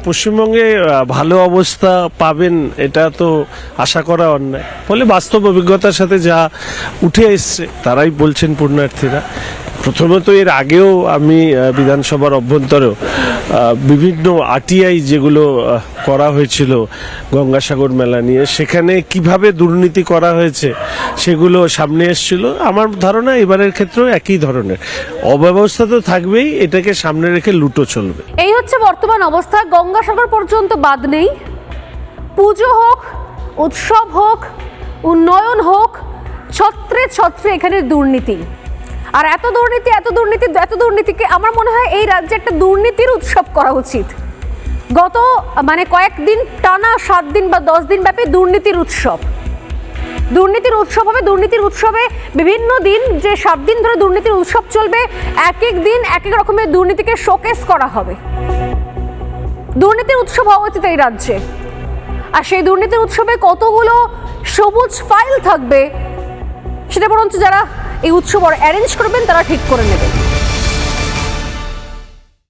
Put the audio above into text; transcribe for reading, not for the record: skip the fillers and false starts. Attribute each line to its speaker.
Speaker 1: পশ্চিমবঙ্গে ভালো অবস্থা পাবেন এটা তো আশা করা অন্যায়। ফলে বাস্তব অভিজ্ঞতার সাথে যা উঠে এসছে তারাই বলছেন পুণ্যার্থীরা। প্রথমত এর আগেও আমি বিধানসভার অভ্যন্তরেও বিভিন্ন আরটিআই যেগুলো করা হয়েছিল গঙ্গাসাগর মেলা নিয়ে, সেখানে কিভাবে দুর্নীতি করা হয়েছে সেগুলো সামনে এসেছিল। আমার ধারণা এবারের ক্ষেত্রেও একই ধরনের অব্যবস্থা তো থাকবেই, এটাকে সামনে রেখে লুটো চলবে।
Speaker 2: এই হচ্ছে বর্তমান অবস্থা। গঙ্গাসাগর পর্যন্ত বাদ নেই। পুজো হোক, উৎসব হোক, উন্নয়ন হোক, ছত্রে ছত্রে এখানে দুর্নীতি। আর এত দুর্নীতিকে আমার মনে হয় এই রাজ্যে একটা দুর্নীতির উৎসব করা উচিত। গত কয়েকদিন টানা 7 দিন বা 10 দিন ব্যাপী দুর্নীতির উৎসব হবে। দুর্নীতির উৎসবে বিভিন্ন দিন যে 7 দিন ধরে দুর্নীতির উৎসব চলবে, এক এক দিন এক এক রকমের দুর্নীতিকে শোকেস করা হবে। দুর্নীতির উৎসব হওয়া উচিত এই রাজ্যে। আর সেই দুর্নীতির উৎসবে কতগুলো সবুজ ফাইল থাকবে সেটা বরঞ্চ যারা এই উৎসব অ্যারেঞ্জ করবেন তারা ঠিক করে নেবেন।